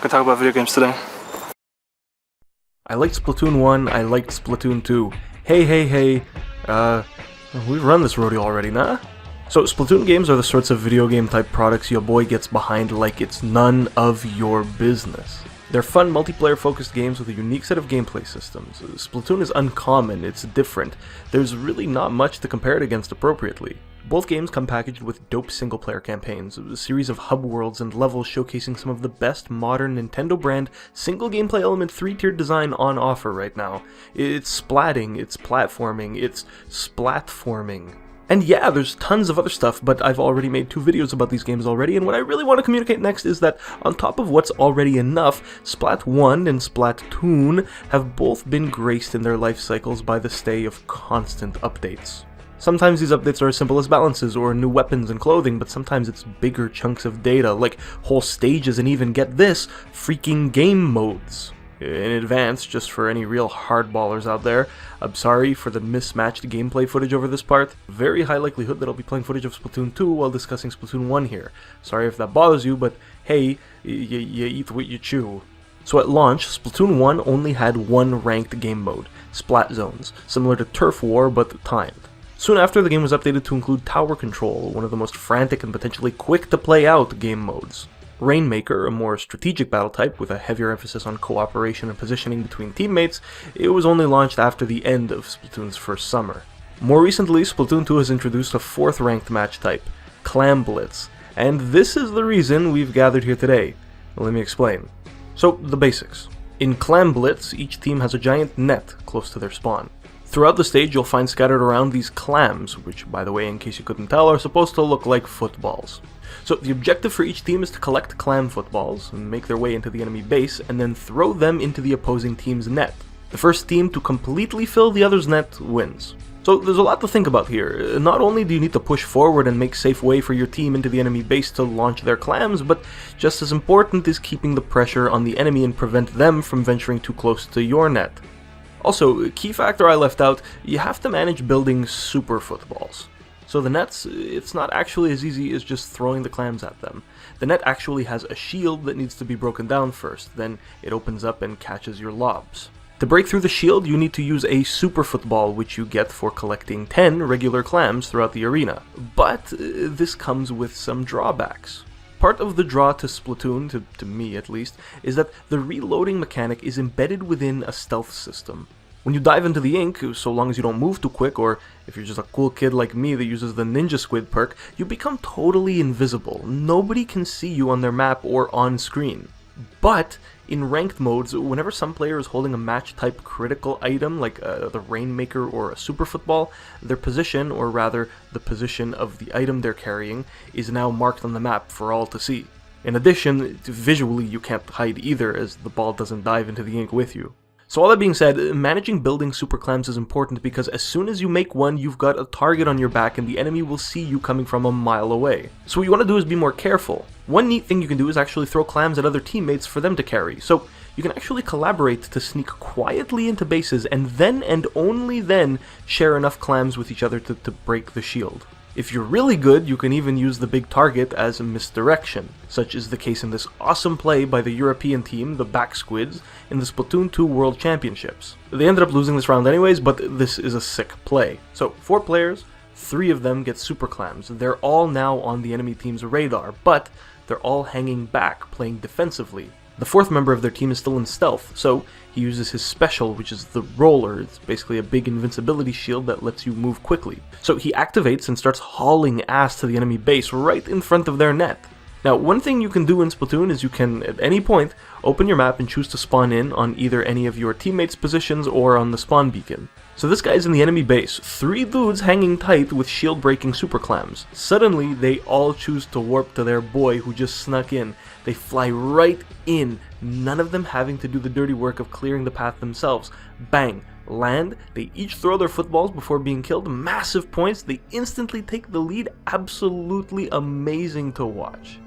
gonna talk about video games today. I liked Splatoon 1, I liked Splatoon 2. Hey, we've run this rodeo already, nah? So Splatoon games are the sorts of video game type products your boy gets behind like it's none of your business. They're fun multiplayer focused games with a unique set of gameplay systems. Splatoon is uncommon, it's different. There's really not much to compare it against appropriately. Both games come packaged with dope single-player campaigns, a series of hub worlds and levels showcasing some of the best modern Nintendo brand single gameplay element 3-tiered design on offer right now. It's splatting, it's platforming, it's splatforming. And yeah, there's tons of other stuff, but I've already made 2 videos about these games already, and what I really want to communicate next is that on top of what's already enough, Splat 1 and Splatoon have both been graced in their life cycles by the stay of constant updates. Sometimes these updates are as simple as balances or new weapons and clothing, but sometimes it's bigger chunks of data, like whole stages and even, get this, freaking game modes. In advance, just for any real hardballers out there, I'm sorry for the mismatched gameplay footage over this part. Very high likelihood that I'll be playing footage of Splatoon 2 while discussing Splatoon 1 here. Sorry if that bothers you, but hey, you eat what you chew. So at launch, Splatoon 1 only had one ranked game mode, Splat Zones, similar to Turf War but timed. Soon after, the game was updated to include Tower Control, one of the most frantic and potentially quick to play out game modes. Rainmaker, a more strategic battle type with a heavier emphasis on cooperation and positioning between teammates, it was only launched after the end of Splatoon's first summer. More recently, Splatoon 2 has introduced a 4th ranked match type, Clam Blitz, and this is the reason we've gathered here today. Let me explain. So, the basics. In Clam Blitz, each team has a giant net close to their spawn. Throughout the stage, you'll find scattered around these clams, which, by the way, in case you couldn't tell, are supposed to look like footballs. So the objective for each team is to collect clam footballs, and make their way into the enemy base, and then throw them into the opposing team's net. The first team to completely fill the other's net wins. So there's a lot to think about here. Not only do you need to push forward and make safe way for your team into the enemy base to launch their clams, but just as important is keeping the pressure on the enemy and prevent them from venturing too close to your net. Also, key factor I left out, you have to manage building super footballs. So the nets, it's not actually as easy as just throwing the clams at them. The net actually has a shield that needs to be broken down first, then it opens up and catches your lobs. To break through the shield, you need to use a super football, which you get for collecting 10 regular clams throughout the arena. But this comes with some drawbacks. Part of the draw to Splatoon, to me at least, is that the reloading mechanic is embedded within a stealth system. When you dive into the ink, so long as you don't move too quick, or if you're just a cool kid like me that uses the Ninja Squid perk, you become totally invisible. Nobody can see you on their map or on screen. But in ranked modes, whenever some player is holding a match-type critical item, like the Rainmaker or a Super Football, their position, or rather the position of the item they're carrying, is now marked on the map for all to see. In addition, visually you can't hide either, as the ball doesn't dive into the ink with you. So all that being said, managing building super clams is important because as soon as you make one, you've got a target on your back and the enemy will see you coming from a mile away. So what you want to do is be more careful. One neat thing you can do is actually throw clams at other teammates for them to carry. So you can actually collaborate to sneak quietly into bases and then and only then share enough clams with each other to break the shield. If you're really good, you can even use the big target as a misdirection. Such is the case in this awesome play by the European team, the Back Squids, in the Splatoon 2 World Championships. They ended up losing this round anyways, but this is a sick play. So, 4 players, 3 of them get super clams. They're all now on the enemy team's radar, but they're all hanging back, playing defensively. The 4th member of their team is still in stealth, so he uses his special, which is the roller. It's basically a big invincibility shield that lets you move quickly. So he activates and starts hauling ass to the enemy base right in front of their net. Now, one thing you can do in Splatoon is you can, at any point, open your map and choose to spawn in on either any of your teammates' positions or on the spawn beacon. So this guy's in the enemy base, 3 dudes hanging tight with shield-breaking super clams. Suddenly, they all choose to warp to their boy who just snuck in. They fly right in, none of them having to do the dirty work of clearing the path themselves. Bang! Land, they each throw their footballs before being killed, massive points, they instantly take the lead, absolutely amazing to watch.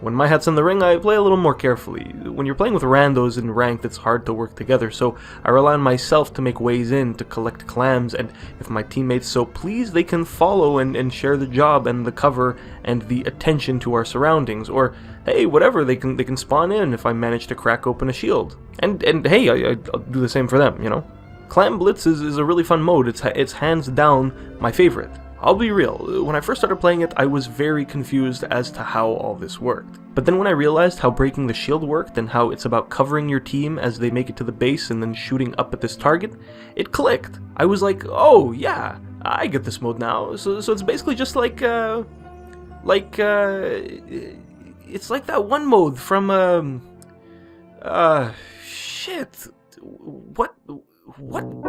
When my hat's in the ring, I play a little more carefully. When you're playing with randos in ranked, it's hard to work together, so I rely on myself to make ways in, to collect clams, and if my teammates so please, they can follow and share the job and the cover and the attention to our surroundings, or hey, whatever, they can spawn in if I manage to crack open a shield. And hey, I'll do the same for them, you know? Clam Blitz is a really fun mode. It's hands down my favorite. I'll be real, when I first started playing it, I was very confused as to how all this worked. But then when I realized how breaking the shield worked and how it's about covering your team as they make it to the base and then shooting up at this target, it clicked. I was like, oh yeah, I get this mode now. So it's basically just like it's like that one mode from, shit, what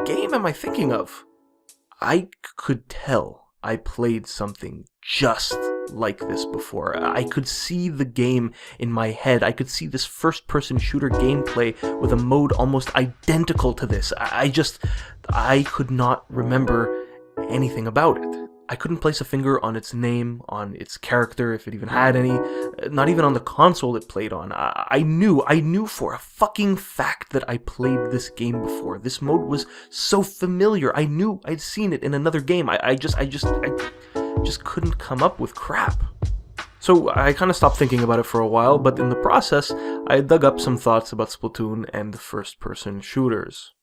game am I thinking of? I could tell I played something just like this before. I could see the game in my head. I could see this first-person shooter gameplay with a mode almost identical to this. I could not remember anything about it. I couldn't place a finger on its name, on its character, if it even had any, not even on the console it played on. I knew for a fucking fact that I played this game before. This mode was so familiar. I knew I'd seen it in another game. I just couldn't come up with crap. So I kind of stopped thinking about it for a while, but in the process, I dug up some thoughts about Splatoon and first-person shooters.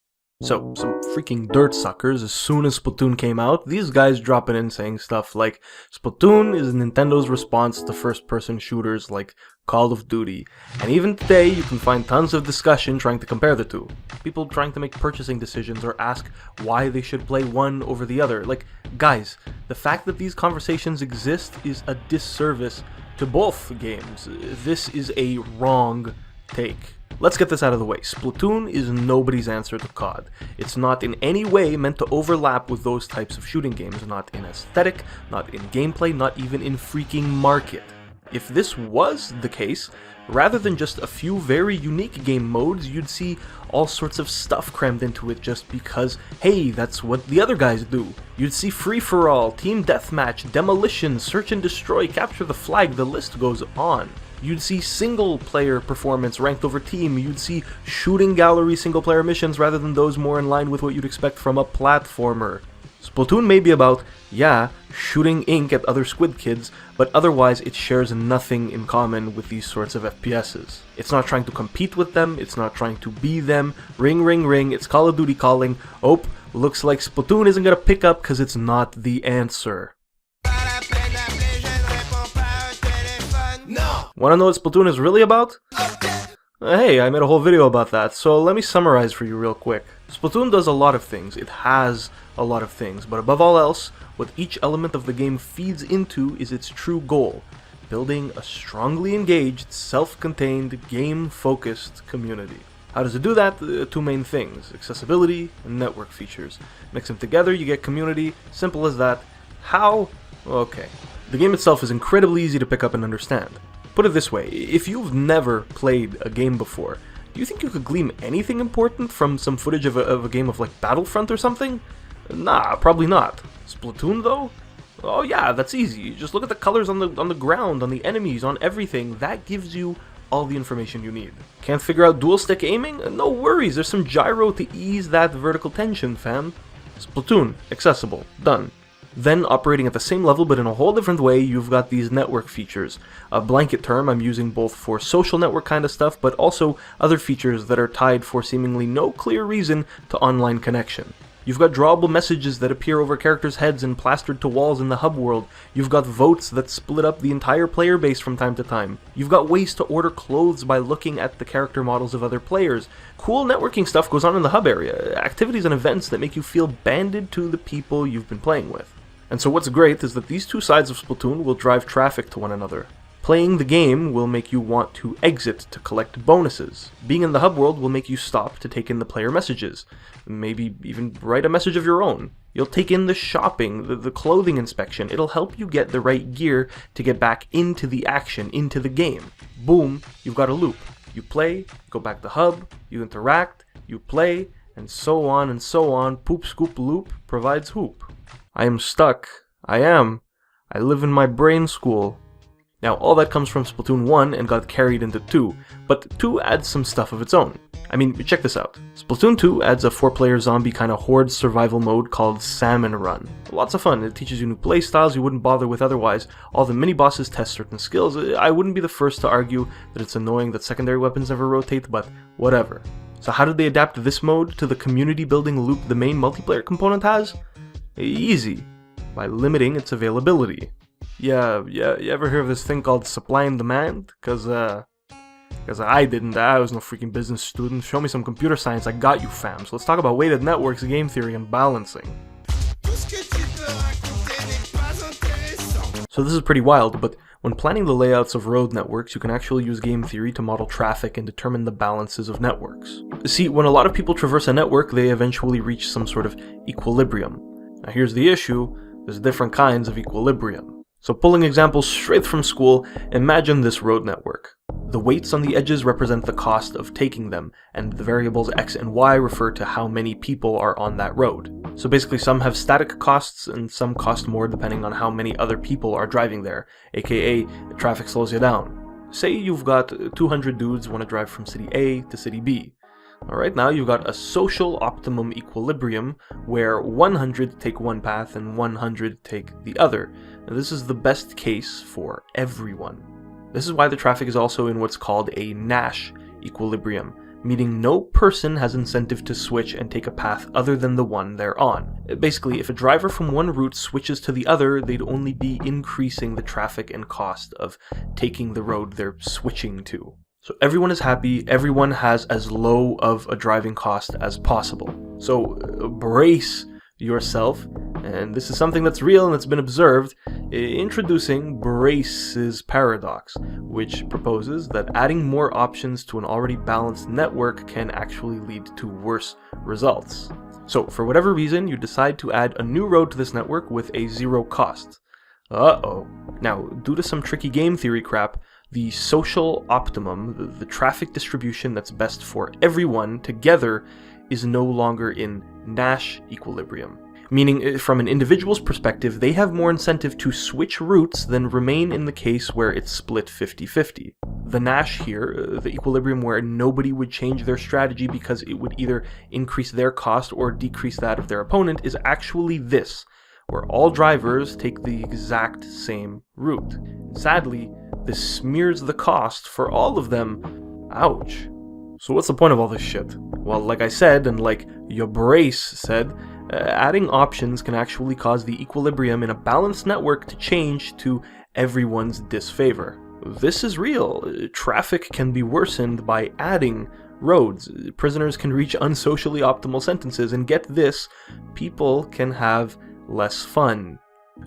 So, some freaking dirt suckers, as soon as Splatoon came out, these guys dropping in saying stuff like, Splatoon is Nintendo's response to first-person shooters like Call of Duty. And even today, you can find tons of discussion trying to compare the two. People trying to make purchasing decisions or ask why they should play one over the other. Like, guys, the fact that these conversations exist is a disservice to both games. This is a wrong take. Let's get this out of the way. Splatoon is nobody's answer to COD. It's not in any way meant to overlap with those types of shooting games, not in aesthetic, not in gameplay, not even in freaking market. If this was the case, rather than just a few very unique game modes, you'd see all sorts of stuff crammed into it just because, hey, that's what the other guys do. You'd see free-for-all, team deathmatch, demolition, search and destroy, capture the flag, the list goes on. You'd see single-player performance ranked over team. You'd see shooting gallery single-player missions rather than those more in line with what you'd expect from a platformer. Splatoon may be about, yeah, shooting ink at other squid kids, but otherwise it shares nothing in common with these sorts of FPSs. It's not trying to compete with them, it's not trying to be them. Ring, ring, ring, it's Call of Duty calling. Oh, looks like Splatoon isn't gonna pick up because it's not the answer. Wanna know what Splatoon is really about? Hey, I made a whole video about that, so let me summarize for you real quick. Splatoon does a lot of things, it has a lot of things, but above all else, what each element of the game feeds into is its true goal: building a strongly engaged, self-contained, game-focused community. How does it do that? Two main things: accessibility and network features. Mix them together, you get community, simple as that. How? Okay. The game itself is incredibly easy to pick up and understand. Put it this way, if you've never played a game before, do you think you could glean anything important from some footage of a game of like Battlefront or something? Nah, probably not. Splatoon though? Oh yeah, that's easy. Just look at the colors on the ground, on the enemies, on everything. That gives you all the information you need. Can't figure out dual stick aiming? No worries, there's some gyro to ease that vertical tension, fam. Splatoon, accessible, done. Then, operating at the same level but in a whole different way, you've got these network features. A blanket term I'm using both for social network kind of stuff, but also other features that are tied for seemingly no clear reason to online connection. You've got drawable messages that appear over characters' heads and plastered to walls in the hub world. You've got votes that split up the entire player base from time to time. You've got ways to order clothes by looking at the character models of other players. Cool networking stuff goes on in the hub area, activities and events that make you feel banded to the people you've been playing with. And so what's great is that these two sides of Splatoon will drive traffic to one another. Playing the game will make you want to exit to collect bonuses. Being in the hub world will make you stop to take in the player messages. Maybe even write a message of your own. You'll take in the shopping, the clothing inspection. It'll help you get the right gear to get back into the action, into the game. Boom, you've got a loop. You play, go back to hub, you interact, you play, and so on and so on. Poop scoop loop provides hoop. I am stuck. I am. I live in my brain school. Now, all that comes from Splatoon 1 and got carried into 2, but 2 adds some stuff of its own. I mean, check this out. Splatoon 2 adds a 4-player zombie kind of horde survival mode called Salmon Run. Lots of fun. It teaches you new playstyles you wouldn't bother with otherwise. All the mini-bosses test certain skills. I wouldn't be the first to argue that it's annoying that secondary weapons never rotate, but whatever. So how did they adapt this mode to the community building loop the main multiplayer component has? Easy. By limiting its availability. Yeah, you ever hear of this thing called supply and demand? Cause I didn't. I was no freaking business student. Show me some computer science, I got you, fam. So let's talk about weighted networks, game theory, and balancing. So this is pretty wild, but when planning the layouts of road networks, you can actually use game theory to model traffic and determine the balances of networks. See, when a lot of people traverse a network, they eventually reach some sort of equilibrium. Now here's the issue, there's different kinds of equilibrium. So pulling examples straight from school, imagine this road network. The weights on the edges represent the cost of taking them, and the variables x and y refer to how many people are on that road. So basically some have static costs and some cost more depending on how many other people are driving there, aka traffic slows you down. Say you've got 200 dudes want to drive from city A to city B. Alright, now you've got a social optimum equilibrium where 100 take one path and 100 take the other. Now, this is the best case for everyone. This is why the traffic is also in what's called a Nash equilibrium, meaning no person has incentive to switch and take a path other than the one they're on. Basically, if a driver from one route switches to the other, they'd only be increasing the traffic and cost of taking the road they're switching to. So everyone is happy, everyone has as low of a driving cost as possible. So brace yourself, and this is something that's real and that's been observed. Introducing Brace's paradox, which proposes that adding more options to an already balanced network can actually lead to worse results. So for whatever reason, you decide to add a new road to this network with a zero cost. Uh-oh. Now, due to some tricky game theory crap, the social optimum, the traffic distribution that's best for everyone together, is no longer in Nash equilibrium. Meaning, from an individual's perspective, they have more incentive to switch routes than remain in the case where it's split 50-50. The Nash here, the equilibrium where nobody would change their strategy because it would either increase their cost or decrease that of their opponent, is actually this, where all drivers take the exact same route. Sadly, this smears the cost for all of them. Ouch. So what's the point of all this shit? Well, like I said, and like your Brace said, adding options can actually cause the equilibrium in a balanced network to change to everyone's disfavor. This is real. Traffic can be worsened by adding roads. Prisoners can reach unsocially optimal sentences, and get this, people can have less fun.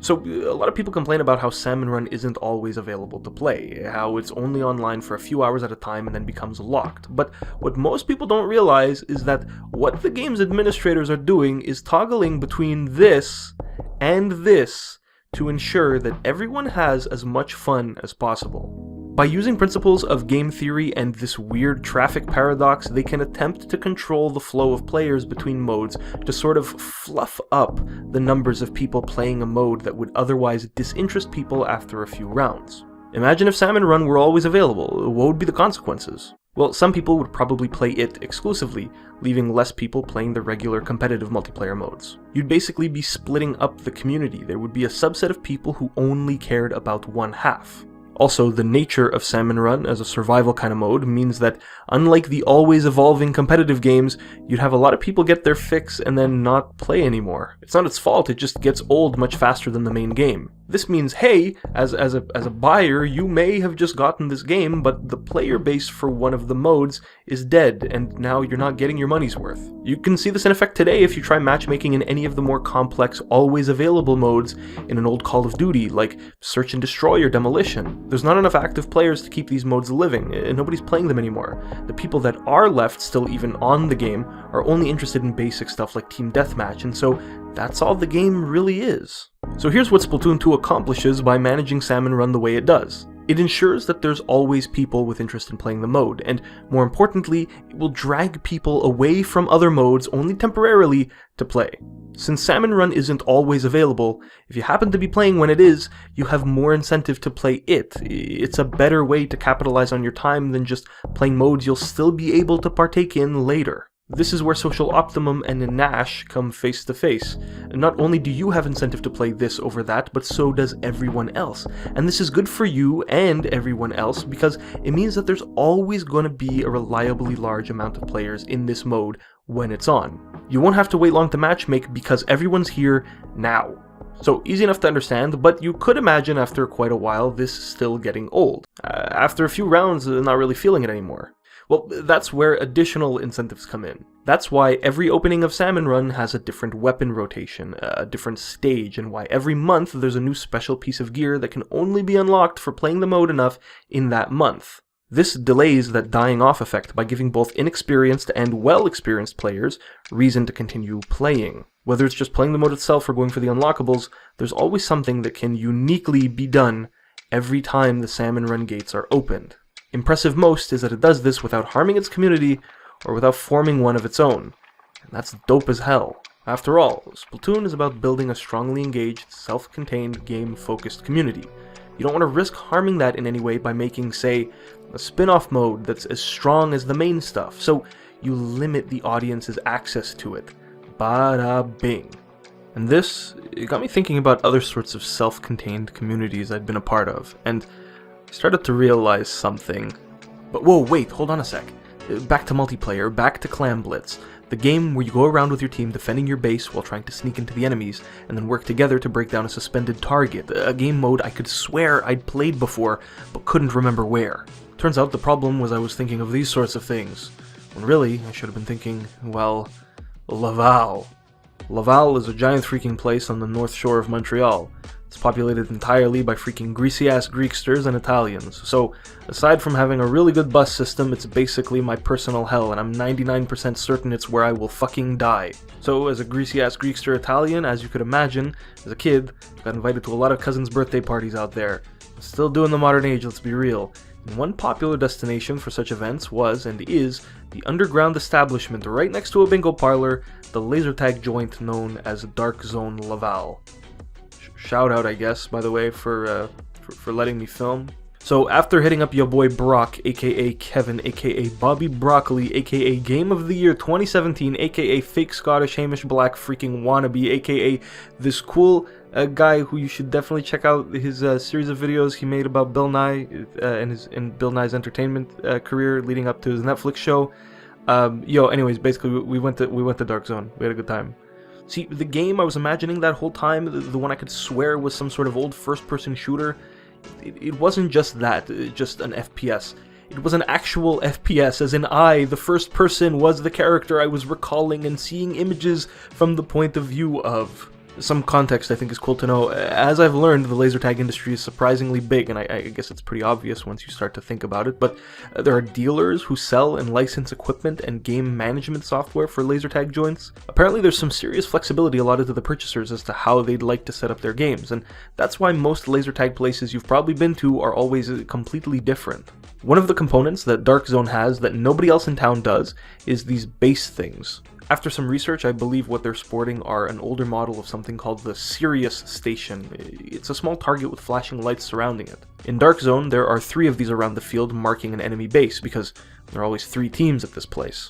So a lot of people complain about how Salmon Run isn't always available to play, how it's only online for a few hours at a time and then becomes locked. But what most people don't realize is that what the game's administrators are doing is toggling between this and this to ensure that everyone has as much fun as possible. By using principles of game theory and this weird traffic paradox, they can attempt to control the flow of players between modes to sort of fluff up the numbers of people playing a mode that would otherwise disinterest people after a few rounds. Imagine if Salmon Run were always available, what would be the consequences? Well, some people would probably play it exclusively, leaving less people playing the regular competitive multiplayer modes. You'd basically be splitting up the community. There would be a subset of people who only cared about one half. Also, the nature of Salmon Run as a survival kind of mode means that, unlike the always evolving competitive games, you'd have a lot of people get their fix and then not play anymore. It's not its fault, it just gets old much faster than the main game. This means, hey, as a buyer, you may have just gotten this game, but the player base for one of the modes is dead, and now you're not getting your money's worth. You can see this in effect today if you try matchmaking in any of the more complex, always available modes in an old Call of Duty, like Search and Destroy or Demolition. There's not enough active players to keep these modes living, and nobody's playing them anymore. The people that are left still even on the game are only interested in basic stuff like Team Deathmatch, and so that's all the game really is. So here's what Splatoon 2 accomplishes by managing Salmon Run the way it does. It ensures that there's always people with interest in playing the mode, and more importantly, it will drag people away from other modes only temporarily to play. Since Salmon Run isn't always available, if you happen to be playing when it is, you have more incentive to play it. It's a better way to capitalize on your time than just playing modes you'll still be able to partake in later. This is where Social Optimum and Nash come face to face. Not only do you have incentive to play this over that, but so does everyone else. And this is good for you and everyone else because it means that there's always going to be a reliably large amount of players in this mode when it's on. You won't have to wait long to matchmake because everyone's here now. So easy enough to understand, but you could imagine after quite a while this still getting old. After a few rounds, not really feeling it anymore. Well, that's where additional incentives come in. That's why every opening of Salmon Run has a different weapon rotation, a different stage, and why every month there's a new special piece of gear that can only be unlocked for playing the mode enough in that month. This delays that dying off effect by giving both inexperienced and well-experienced players reason to continue playing. Whether it's just playing the mode itself or going for the unlockables, there's always something that can uniquely be done every time the Salmon Run gates are opened. Impressive most is that it does this without harming its community or without forming one of its own. And that's dope as hell. After all, Splatoon is about building a strongly engaged, self-contained, game-focused community. You don't want to risk harming that in any way by making, say, a spin-off mode that's as strong as the main stuff, so you limit the audience's access to it. Bada bing. And this, it got me thinking about other sorts of self-contained communities I'd been a part of, and I started to realize something. But whoa, wait, hold on a sec. Back to multiplayer, back to Clam Blitz, the game where you go around with your team defending your base while trying to sneak into the enemies, and then work together to break down a suspended target, a game mode I could swear I'd played before, but couldn't remember where. Turns out the problem was I was thinking of these sorts of things, when really I should have been thinking, well, Laval. Laval is a giant freaking place on the north shore of Montreal. It's populated entirely by freaking greasy-ass Greeksters and Italians, so aside from having a really good bus system, it's basically my personal hell, and I'm 99% certain it's where I will fucking die. So as a greasy-ass Greekster Italian, as you could imagine, as a kid, I got invited to a lot of cousins' birthday parties out there. Still doing the modern age, let's be real. And one popular destination for such events was, and is, the underground establishment right next to a bingo parlor, the lasertag joint known as DarkZone Laval. Shout out, I guess, by the way, for letting me film. So after hitting up your boy Brock, aka Kevin, aka BobbyBroccoli, aka Game of the Year 2017, aka Fake Scottish Hamish Black freaking wannabe, aka this cool guy who you should definitely check out his series of videos he made about Bill Nye and Bill Nye's entertainment career leading up to his Netflix show. Anyways, basically we went to DarkZone. We had a good time. See, the game I was imagining that whole time, the one I could swear was some sort of old first-person shooter, it wasn't just that, just an FPS. It was an actual FPS, as in I, the first person, was the character I was recalling and seeing images from the point of view of. Some context I think is cool to know. As I've learned, the laser tag industry is surprisingly big, and I guess it's pretty obvious once you start to think about it, but there are dealers who sell and license equipment and game management software for laser tag joints. Apparently there's some serious flexibility allotted to the purchasers as to how they'd like to set up their games, and that's why most laser tag places you've probably been to are always completely different. One of the components that DarkZone has that nobody else in town does is these base things. After some research, I believe what they're sporting are an older model of something called the Sirius Station. It's a small target with flashing lights surrounding it. In DarkZone, there are 3 of these around the field marking an enemy base, because there are always 3 teams at this place.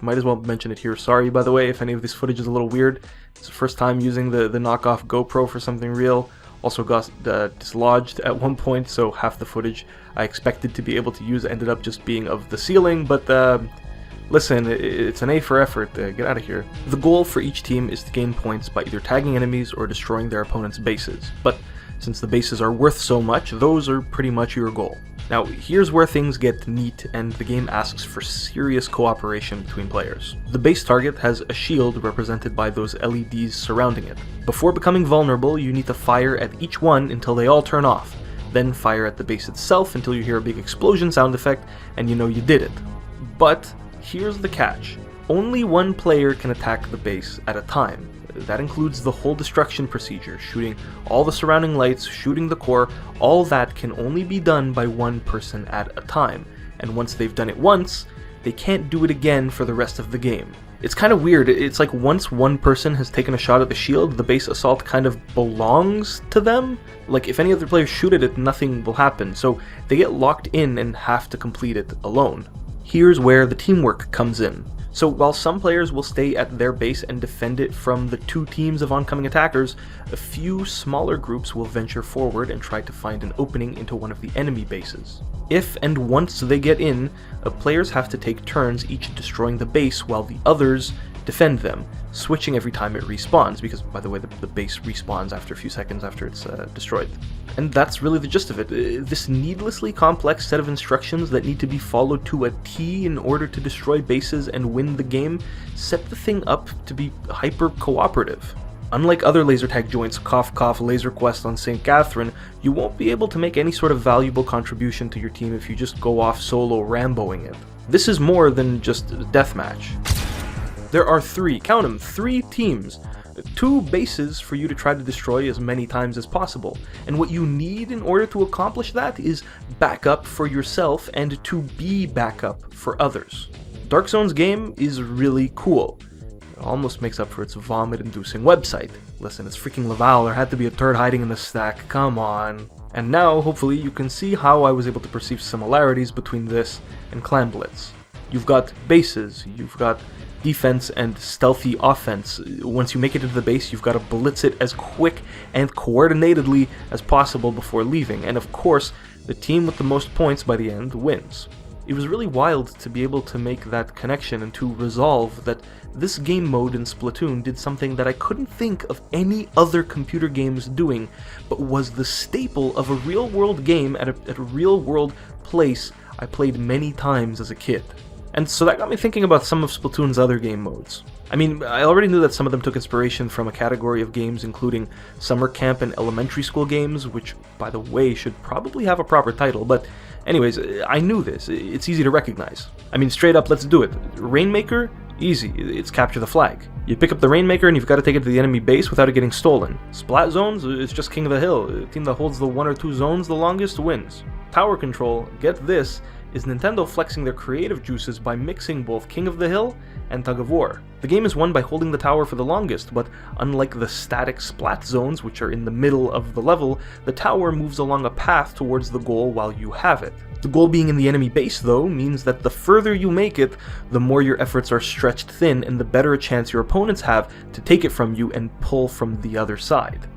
Might as well mention it here. Sorry, by the way, if any of this footage is a little weird. It's the first time using the knockoff GoPro for something real. Also got dislodged at one point, so half the footage I expected to be able to use ended up just being of the ceiling, but listen, it's an A for effort, get out of here. The goal for each team is to gain points by either tagging enemies or destroying their opponent's bases, but since the bases are worth so much, those are pretty much your goal. Now, here's where things get neat and the game asks for serious cooperation between players. The base target has a shield represented by those LEDs surrounding it. Before becoming vulnerable, you need to fire at each one until they all turn off, then fire at the base itself until you hear a big explosion sound effect and you know you did it. But here's the catch. Only one player can attack the base at a time. That includes the whole destruction procedure, shooting all the surrounding lights, shooting the core. All that can only be done by one person at a time, and once they've done it once, they can't do it again for the rest of the game. It's kind of weird. It's like once one person has taken a shot at the shield, the base assault kind of belongs to them. Like if any other players shoot at it, nothing will happen, so they get locked in and have to complete it alone. Here's where the teamwork comes in. So while some players will stay at their base and defend it from the two teams of oncoming attackers, a few smaller groups will venture forward and try to find an opening into one of the enemy bases. If and once they get in, players have to take turns each destroying the base while the others defend them, switching every time it respawns, because by the way the base respawns after a few seconds after it's destroyed. And that's really the gist of it. This needlessly complex set of instructions that need to be followed to a T in order to destroy bases and win the game set the thing up to be hyper cooperative. Unlike other lasertag joints, cough cough Laser Quest on St. Catherine, you won't be able to make any sort of valuable contribution to your team if you just go off solo Ramboing it. This is more than just a deathmatch. There are three teams, 2 bases for you to try to destroy as many times as possible, and what you need in order to accomplish that is backup for yourself and to be backup for others. DarkZone's game is really cool. It almost makes up for its vomit-inducing website. Listen, it's freaking Laval, there had to be a turd hiding in the stack, come on. And now, hopefully, you can see how I was able to perceive similarities between this and Clam Blitz. You've got bases, you've got defense and stealthy offense. Once you make it into the base, you've got to blitz it as quick and coordinatedly as possible before leaving, and of course, the team with the most points by the end wins. It was really wild to be able to make that connection and to resolve that this game mode in Splatoon did something that I couldn't think of any other computer games doing, but was the staple of a real-world game at a real-world place I played many times as a kid. And so that got me thinking about some of Splatoon's other game modes. I mean, I already knew that some of them took inspiration from a category of games including summer camp and elementary school games, which, by the way, should probably have a proper title, but anyways, I knew this. It's easy to recognize. I mean, straight up, let's do it. Rainmaker? Easy. It's capture the flag. You pick up the Rainmaker and you've got to take it to the enemy base without it getting stolen. Splat zones? It's just King of the Hill. The team that holds the 1 or 2 zones the longest wins. Tower control, get this, is Nintendo flexing their creative juices by mixing both King of the Hill and Tug of War. The game is won by holding the tower for the longest, but unlike the static splat zones, which are in the middle of the level, the tower moves along a path towards the goal while you have it. The goal being in the enemy base, though, means that the further you make it, the more your efforts are stretched thin and the better a chance your opponents have to take it from you and pull from the other side.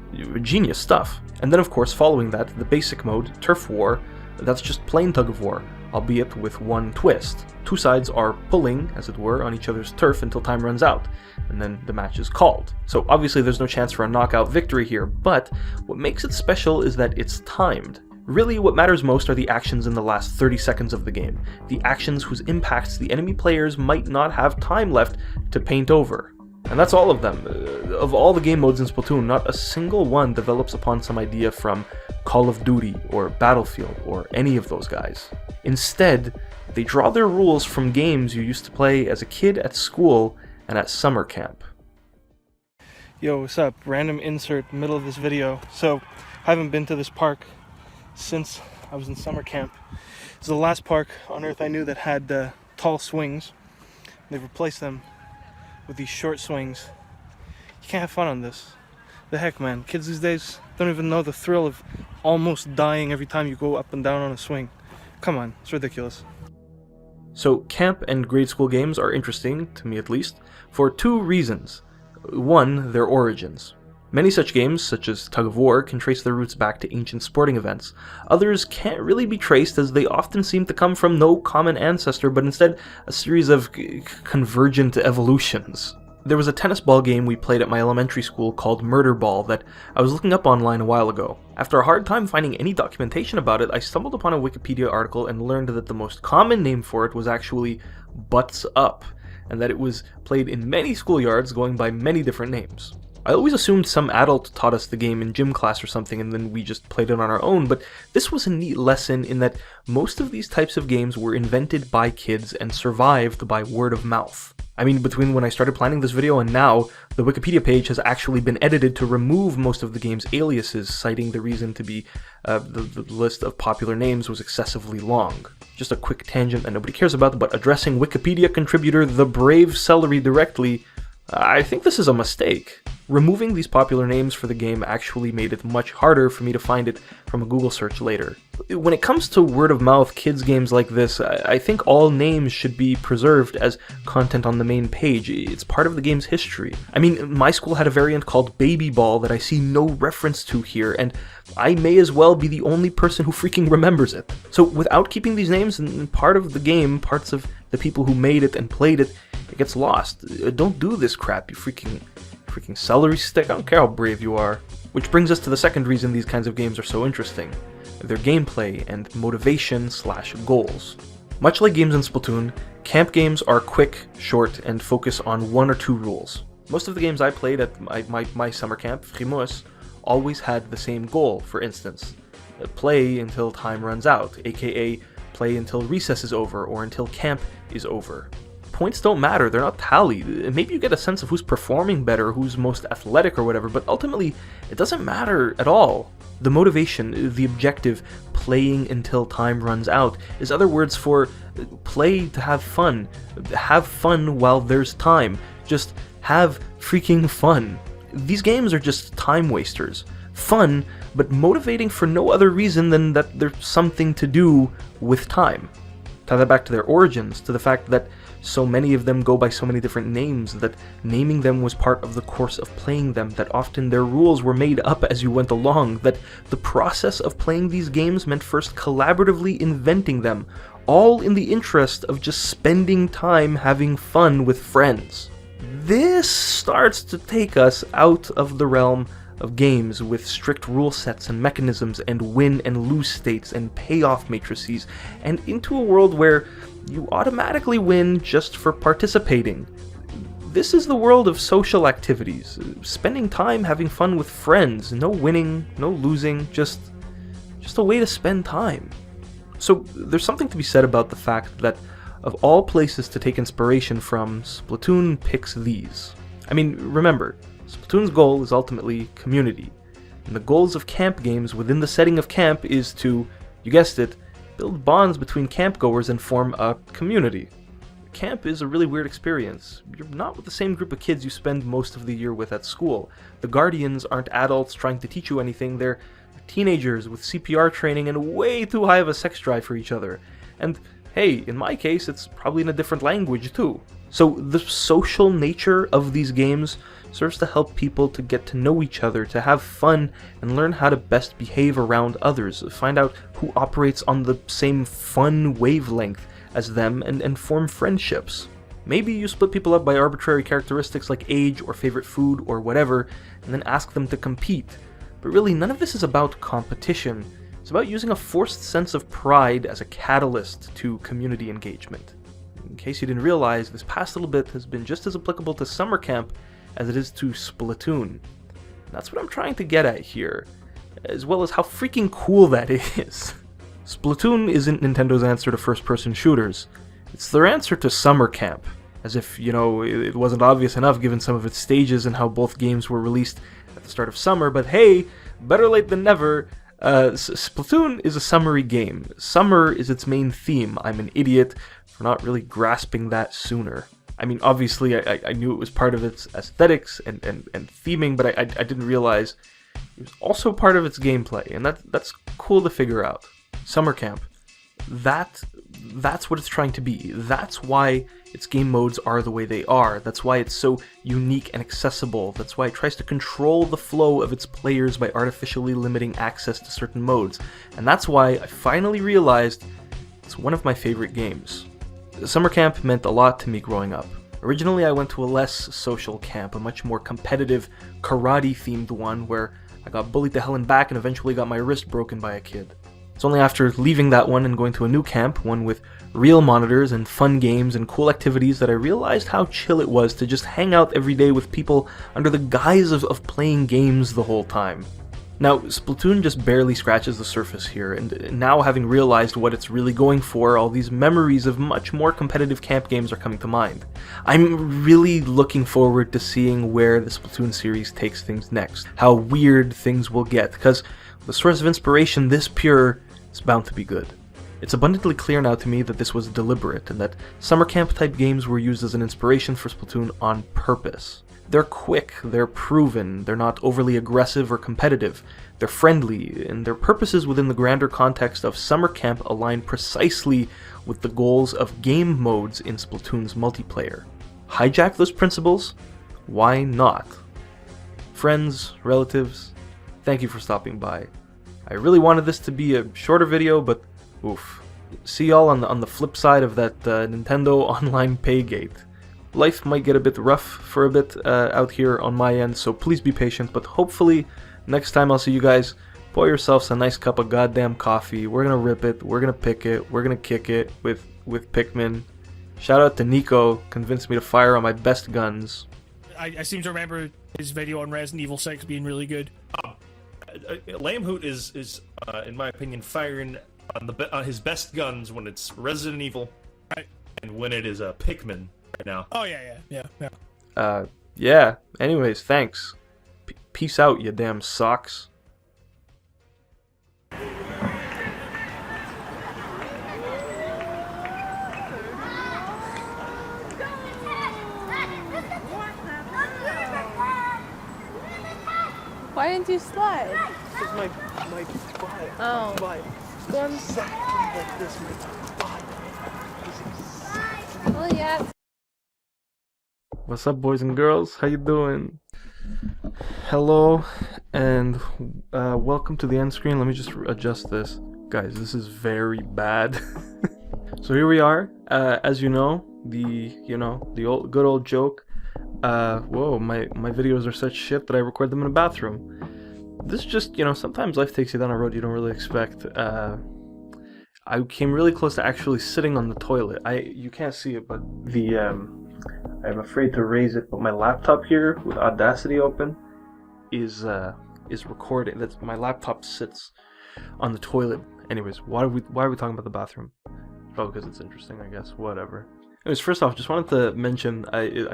Genius stuff. And then of course, following that, the basic mode, Turf War, that's just plain Tug of War, albeit with one twist. 2 sides are pulling, as it were, on each other's turf until time runs out, and then the match is called. So obviously there's no chance for a knockout victory here, but what makes it special is that it's timed. Really, what matters most are the actions in the last 30 seconds of the game, the actions whose impacts the enemy players might not have time left to paint over. And that's all of them. Of all the game modes in Splatoon, not a single one develops upon some idea from Call of Duty or Battlefield or any of those guys. Instead, they draw their rules from games you used to play as a kid at school and at summer camp. Yo, what's up? Random insert, middle of this video. So, I haven't been to this park since I was in summer camp. It's the last park on Earth I knew that had tall swings. They've replaced them with these short swings. You can't have fun on this. The heck, man. Kids these days don't even know the thrill of almost dying every time you go up and down on a swing. Come on, it's ridiculous. So, camp and grade school games are interesting, to me at least, for 2 reasons. 1, their origins. Many such games, such as Tug of War, can trace their roots back to ancient sporting events. Others can't really be traced, as they often seem to come from no common ancestor, but instead a series of convergent evolutions. There was a tennis ball game we played at my elementary school called Murder Ball that I was looking up online a while ago. After a hard time finding any documentation about it, I stumbled upon a Wikipedia article and learned that the most common name for it was actually Butts Up, and that it was played in many schoolyards going by many different names. I always assumed some adult taught us the game in gym class or something and then we just played it on our own, but this was a neat lesson in that most of these types of games were invented by kids and survived by word of mouth. I mean, between when I started planning this video and now, the Wikipedia page has actually been edited to remove most of the game's aliases, citing the reason to be the list of popular names was excessively long. Just a quick tangent that nobody cares about, but addressing Wikipedia contributor The Brave Celery directly, I think this is a mistake. Removing these popular names for the game actually made it much harder for me to find it from a Google search later. When it comes to word-of-mouth kids games like this, I think all names should be preserved as content on the main page. It's part of the game's history. I mean, my school had a variant called Baby Ball that I see no reference to here, and I may as well be the only person who freaking remembers it. So without keeping these names and part of the game, parts of the people who made it and played it, it gets lost. Don't do this crap, you freaking celery stick. I don't care how brave you are. Which brings us to the second reason these kinds of games are so interesting: their gameplay and motivation/goals. Much like games in Splatoon, camp games are quick, short, and focus on one or two rules. Most of the games I played at my summer camp, Frimus, always had the same goal. For instance, play until time runs out, aka play until recess is over or until camp is over. Points don't matter, they're not tallied. Maybe you get a sense of who's performing better, who's most athletic or whatever, but ultimately, it doesn't matter at all. The motivation, the objective, playing until time runs out, is other words for play to have fun. Have fun while there's time. Just have freaking fun. These games are just time wasters. Fun, but motivating for no other reason than that there's something to do with time. Tie that back to their origins, to the fact that so many of them go by so many different names, that naming them was part of the course of playing them, that often their rules were made up as you went along, that the process of playing these games meant first collaboratively inventing them, all in the interest of just spending time having fun with friends. This starts to take us out of the realm of games with strict rule sets and mechanisms and win and lose states and payoff matrices, and into a world where you automatically win just for participating. This is the world of social activities, spending time having fun with friends, no winning, no losing, just a way to spend time. So there's something to be said about the fact that of all places to take inspiration from, Splatoon picks these. I mean, remember, Splatoon's goal is ultimately community, and the goals of camp games within the setting of camp is to, you guessed it, build bonds between campgoers and form a community. Camp is a really weird experience. You're not with the same group of kids you spend most of the year with at school. The guardians aren't adults trying to teach you anything, they're teenagers with CPR training and way too high of a sex drive for each other. And hey, in my case, it's probably in a different language too. So the social nature of these games serves to help people to get to know each other, to have fun, and learn how to best behave around others, find out who operates on the same fun wavelength as them, and form friendships. Maybe you split people up by arbitrary characteristics like age or favorite food or whatever, and then ask them to compete. But really, none of this is about competition. It's about using a forced sense of pride as a catalyst to community engagement. In case you didn't realize, this past little bit has been just as applicable to summer camp as it is to Splatoon. That's what I'm trying to get at here, as well as how freaking cool that is. Splatoon isn't Nintendo's answer to first-person shooters. It's their answer to summer camp. As if, you know, it wasn't obvious enough given some of its stages and how both games were released at the start of summer, but hey, better late than never. Splatoon is a summery game. Summer is its main theme. I'm an idiot for not really grasping that sooner. I mean, obviously, I knew it was part of its aesthetics and theming, but I didn't realize it was also part of its gameplay, and that's cool to figure out. Summer camp, that's what it's trying to be. That's why its game modes are the way they are. That's why it's so unique and accessible. That's why it tries to control the flow of its players by artificially limiting access to certain modes. And that's why I finally realized it's one of my favorite games. Summer camp meant a lot to me growing up. Originally, I went to a less social camp, a much more competitive, karate-themed one where I got bullied to hell and back and eventually got my wrist broken by a kid. It's only after leaving that one and going to a new camp, one with real monitors and fun games and cool activities, that I realized how chill it was to just hang out every day with people under the guise of playing games the whole time. Now, Splatoon just barely scratches the surface here, and now having realized what it's really going for, all these memories of much more competitive camp games are coming to mind. I'm really looking forward to seeing where the Splatoon series takes things next, how weird things will get, because the source of inspiration this pure is bound to be good. It's abundantly clear now to me that this was deliberate, and that summer camp type games were used as an inspiration for Splatoon on purpose. They're quick, they're proven, they're not overly aggressive or competitive, they're friendly, and their purposes within the grander context of summer camp align precisely with the goals of game modes in Splatoon's multiplayer. Hijack those principles? Why not? Friends, relatives, thank you for stopping by. I really wanted this to be a shorter video, but oof. See y'all on the flip side of that Nintendo Online Paygate. Life might get a bit rough for a bit out here on my end, so please be patient, but hopefully next time I'll see you guys, pour yourselves a nice cup of goddamn coffee. We're gonna rip it, we're gonna pick it, we're gonna kick it with Pikmin. Shout out to Nico, convinced me to fire on my best guns. I seem to remember his video on Resident Evil 6 being really good. LambHoot is in my opinion, firing on his best guns when it's Resident Evil, right, and when it is Pikmin. Right now. Oh yeah. Yeah. Anyways, thanks. Peace out, you damn socks. Why didn't you slide? Because my butt. Oh. Butt. Going Exactly like this. My butt is exactly. well, yeah. What's up, boys and girls? How you doing? Hello, and welcome to the end screen. Let me just adjust this. Guys, this is very bad. So here we are. As you know, the good old joke. Whoa, my videos are such shit that I record them in a bathroom. This is just, sometimes life takes you down a road you don't really expect. I came really close to actually sitting on the toilet. You can't see it, but I'm afraid to raise it, but my laptop here with Audacity open is recording. That's my laptop sits on the toilet. Anyways, why are we talking about the bathroom? Oh, because it's interesting, I guess. Whatever. Anyways, first off, just wanted to mention I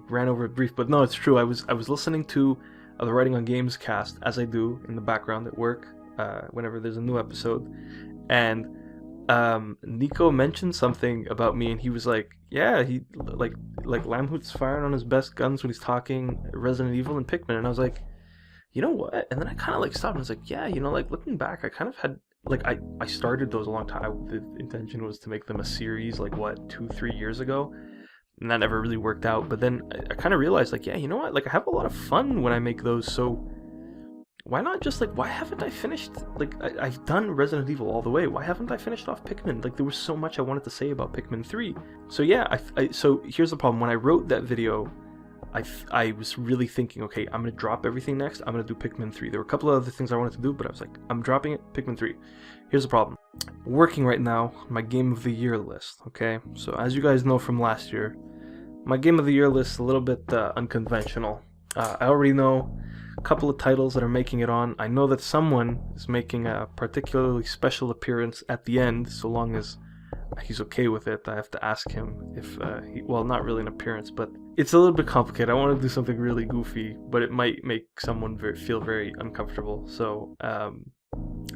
ran over it brief, but no, it's true. I was listening to the Writing on GamesCast, as I do in the background at work whenever there's a new episode, and Nico mentioned something about me, and he was like, yeah, he like LambHoot's firing on his best guns when he's talking Resident Evil and Pikmin, and I was like, you know what? And then I kind of stopped and I was like, yeah, looking back, I kind of had I started those a long time. The intention was to make them a series 2-3 years ago, and that never really worked out. But then I kind of realized yeah, you know what? I have a lot of fun when I make those, so why not just why haven't I finished I've done Resident Evil all the way. Why haven't I finished off Pikmin? There was so much I wanted to say about Pikmin 3. So yeah, so here's the problem. When I wrote that video, I was really thinking, okay, I'm gonna drop everything next. I'm gonna do Pikmin 3. There were a couple of other things I wanted to do, but I was like, I'm dropping it, Pikmin 3. Here's the problem. Working right now on my Game of the Year list, okay? So as you guys know from last year, my Game of the Year list is a little bit unconventional. I already know a couple of titles that are making it on. I know that someone is making a particularly special appearance at the end, so long as he's okay with it. I have to ask him if well, not really an appearance, but it's a little bit complicated. I want to do something really goofy, but it might make someone feel very uncomfortable, so I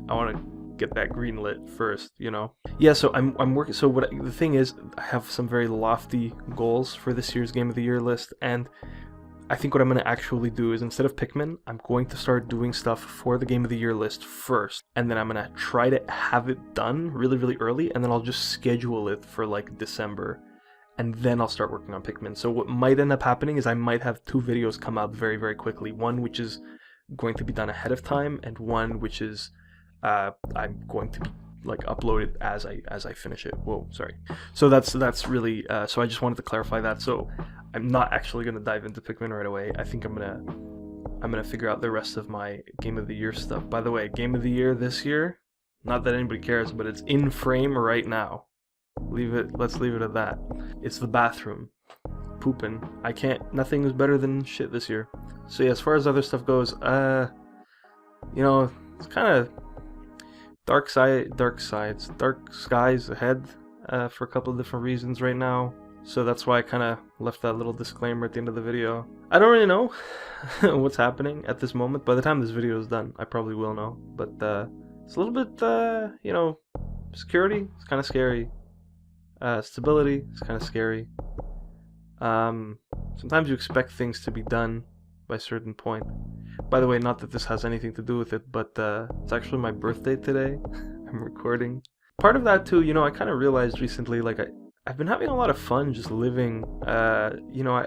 want to get that greenlit first, Yeah, so I'm working. So the thing is, I have some very lofty goals for this year's Game of the Year list, and I think what I'm going to actually do is, instead of Pikmin, I'm going to start doing stuff for the Game of the Year list first, and then I'm going to try to have it done really, really early, and then I'll just schedule it for December, and then I'll start working on Pikmin. So what might end up happening is I might have 2 videos come out very, very quickly. One which is going to be done ahead of time, and one which is I'm going to upload it as I finish it. Whoa, sorry. So that's really so I just wanted to clarify that. So I'm not actually going to dive into Pikmin right away. I think I'm gonna figure out the rest of my Game of the Year stuff. By the way, Game of the Year this year, not that anybody cares, but it's in frame right now. Let's leave it at that. It's the bathroom. Pooping. Nothing is better than shit this year. So yeah, as far as other stuff goes, you know, it's kind of dark skies ahead for a couple of different reasons right now. So that's why I kind of left that little disclaimer at the end of the video. I don't really know what's happening at this moment. By the time this video is done, I probably will know. But it's a little bit, you know, security, it's kind of scary. Stability, it's kind of scary. Sometimes you expect things to be done by a certain point. By the way, not that this has anything to do with it, but it's actually my birthday today. I'm recording. Part of that too, you know, I kind of realized recently, like, I've been having a lot of fun just living. You know,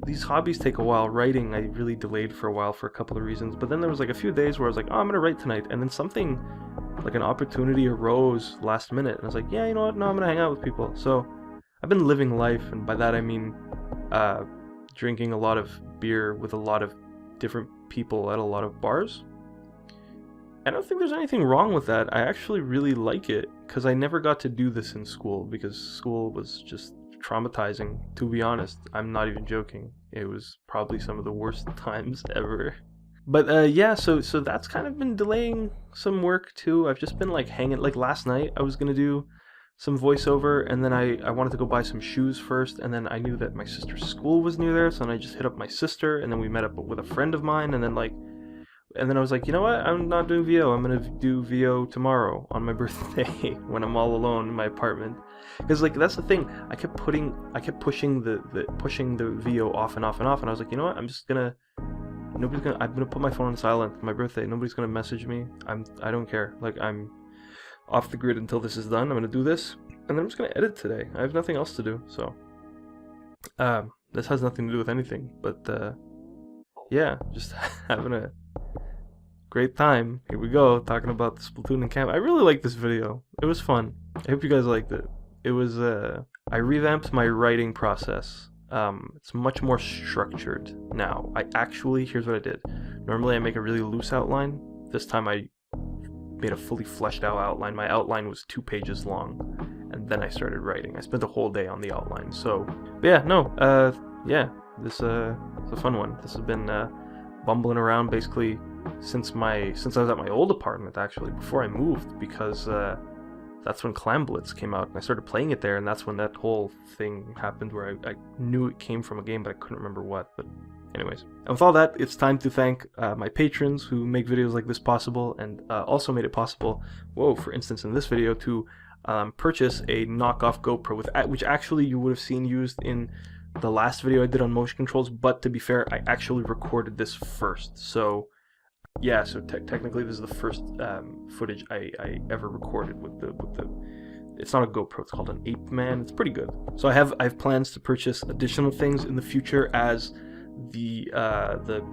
these hobbies take a while. Writing, I really delayed for a while for a couple of reasons. But then there was like a few days where I was like, oh, I'm going to write tonight. And then something, like an opportunity arose last minute. And I was like, yeah, you know what? No, I'm going to hang out with people. So I've been living life. And by that I mean drinking a lot of beer with a lot of different people at a lot of bars. I don't think there's anything wrong with that. I actually really like it because I never got to do this in school because school was just traumatizing, to be honest. I'm not even joking. It was probably some of the worst times ever. But yeah, so that's kind of been delaying some work too. I've just been like hanging, like last night I was gonna do some voiceover, and then I wanted to go buy some shoes first, and then I knew that my sister's school was near there, so then I just hit up my sister, and then we met up with a friend of mine, and then I was like, you know what, I'm not doing VO, I'm gonna do VO tomorrow on my birthday when I'm all alone in my apartment. Because like that's the thing, I kept pushing the VO off and off and off, and I was like, you know what, I'm gonna put my phone on silent for my birthday. Nobody's gonna message me. I don't care. Like, I'm off the grid until this is done. I'm gonna do this, and then I'm just gonna edit today. I have nothing else to do, so this has nothing to do with anything, but yeah, just having a great time. Here we go, talking about the Splatoon and camp. I really like this video. It was fun. I hope you guys liked it. It was I revamped my writing process. It's much more structured now. Here's what I did. Normally I make a really loose outline. This time I made a fully fleshed out outline. My outline was 2 pages long, and then I started writing. I spent the whole day on the outline. So, but yeah, no, yeah, this it's a fun one. This has been bumbling around basically since I was at my old apartment, actually, before I moved, because that's when Clam Blitz came out, and I started playing it there, and that's when that whole thing happened where I knew it came from a game, but I couldn't remember what. But anyways, and with all that, it's time to thank my patrons who make videos like this possible, and also made it possible, for instance in this video, to purchase a knockoff GoPro, which actually you would have seen used in the last video I did on motion controls, but to be fair, I actually recorded this first, so yeah, so technically this is the first footage I ever recorded with the it's not a GoPro, it's called an Ape Man. It's pretty good. So I have plans to purchase additional things in the future as the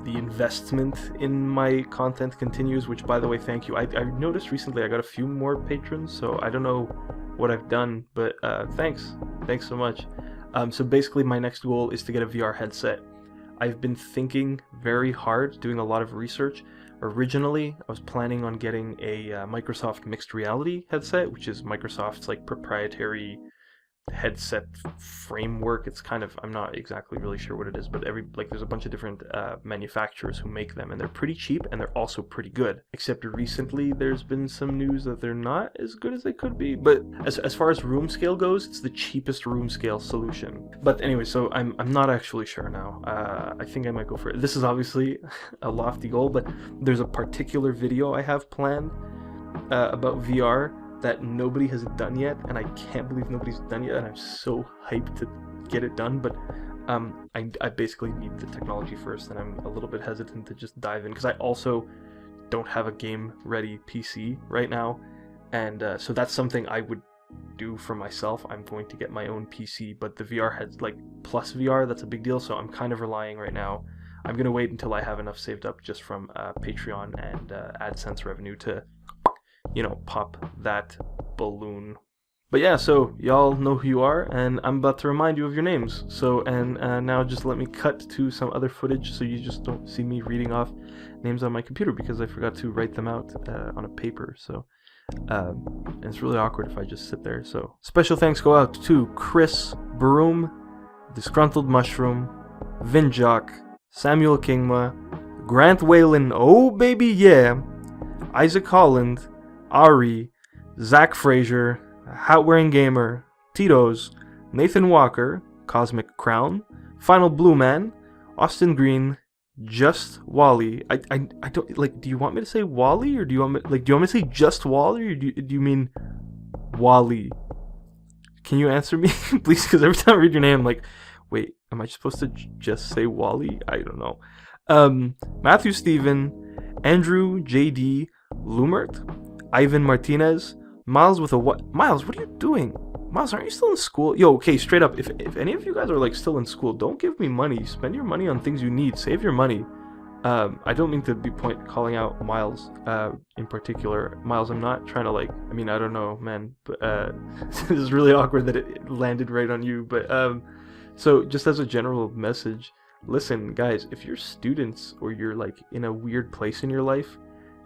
investment in my content continues, which, by the way, thank you. I noticed recently I got a few more patrons, so I don't know what I've done, but thanks so much. So basically my next goal is to get a VR headset. I've been thinking very hard, doing a lot of research. Originally, I was planning on getting a Microsoft mixed reality headset, which is Microsoft's like proprietary headset framework. It's kind of, I'm not exactly really sure what it is, but there's a bunch of different manufacturers who make them, and they're pretty cheap and they're also pretty good. Except recently there's been some news that they're not as good as they could be. But as far as room scale goes, it's the cheapest room scale solution. But anyway, so I'm not actually sure now. I think I might go for it. This is obviously a lofty goal, but there's a particular video I have planned about VR that nobody has done yet, and I can't believe nobody's done yet, and I'm so hyped to get it done. But I basically need the technology first, and I'm a little bit hesitant to just dive in because I also don't have a game ready PC right now, and so that's something I would do for myself. I'm going to get my own PC, but the VR heads, like plus VR, that's a big deal, so I'm kind of relying right now. I'm gonna wait until I have enough saved up just from Patreon and AdSense revenue to, you know, pop that balloon. But yeah, so y'all know who you are, and I'm about to remind you of your names. So, and now just let me cut to some other footage so you just don't see me reading off names on my computer because I forgot to write them out on a paper. So, and it's really awkward if I just sit there. So, special thanks go out to Chris Broom, Disgruntled Mushroom, Vinjock, Samuel Kingma, Grant Whalen, oh baby yeah, Isaac Holland, Ari, Zach Frazier, Hat-Wearing Gamer, Tito's, Nathan Walker, Cosmic Crown, Final Blue Man, Austin Green, Just Wally. I don't like. Do you want me to say Wally, or do you want me to say Just Wally, or do you mean Wally? Can you answer me, please? Because every time I read your name, I'm like, wait, am I supposed to just say Wally? I don't know. Matthew Steven, Andrew JD Lumert, Ivan Martinez, Miles with a what? Miles, what are you doing? Miles, aren't you still in school? Yo, okay, straight up, if any of you guys are like still in school, don't give me money. Spend your money on things you need. Save your money. I don't mean to be calling out Miles in particular. Miles, I'm not trying to like, I mean, I don't know, man, but this is really awkward that it landed right on you. But so just as a general message, listen, guys, if you're students or you're like in a weird place in your life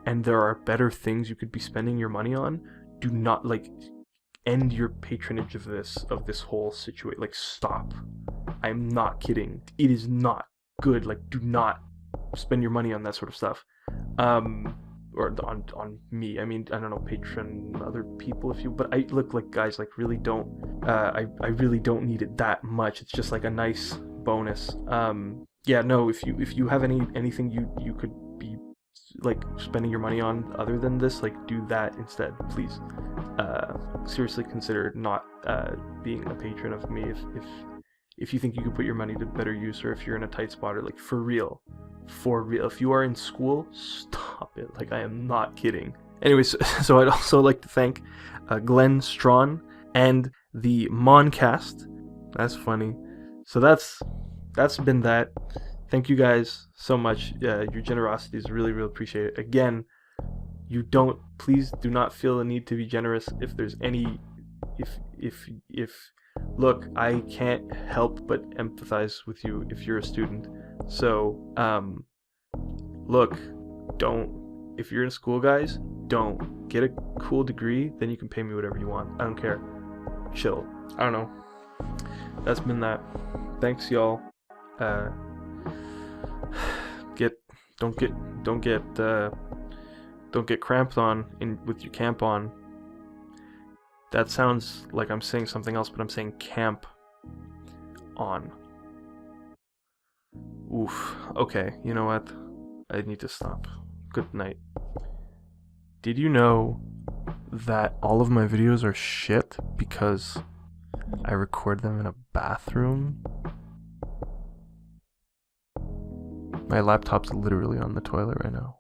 and there are better things you could be spending your money on, do not like end your patronage of this whole situation. Like, stop. I'm not kidding. It is not good. Like, do not spend your money on that sort of stuff. Or on me. I mean, I don't know, patron other people if you, but I look like, guys, like, really don't I really don't need it that much. It's just like a nice bonus. Yeah, no, if you have anything you could be like spending your money on other than this, like, do that instead, please. Seriously consider not being a patron of me if you think you could put your money to better use, or if you're in a tight spot, or like for real. If you are in school, stop it. Like, I am not kidding. Anyways, so I'd also like to thank Glenn Strawn and the Moncast. That's funny. So that's been that. Thank you guys so much. Your generosity is really, really appreciated. Again, please do not feel the need to be generous if there's any, look, I can't help but empathize with you if you're a student. So, look, if you're in school, guys, don't get a cool degree, then you can pay me whatever you want. I don't care. Chill. I don't know. That's been that. Thanks, y'all. Don't get cramped on with your camp on. That sounds like I'm saying something else, but I'm saying camp on. Oof. Okay, you know what? I need to stop. Good night. Did you know that all of my videos are shit because I record them in a bathroom? My laptop's literally on the toilet right now.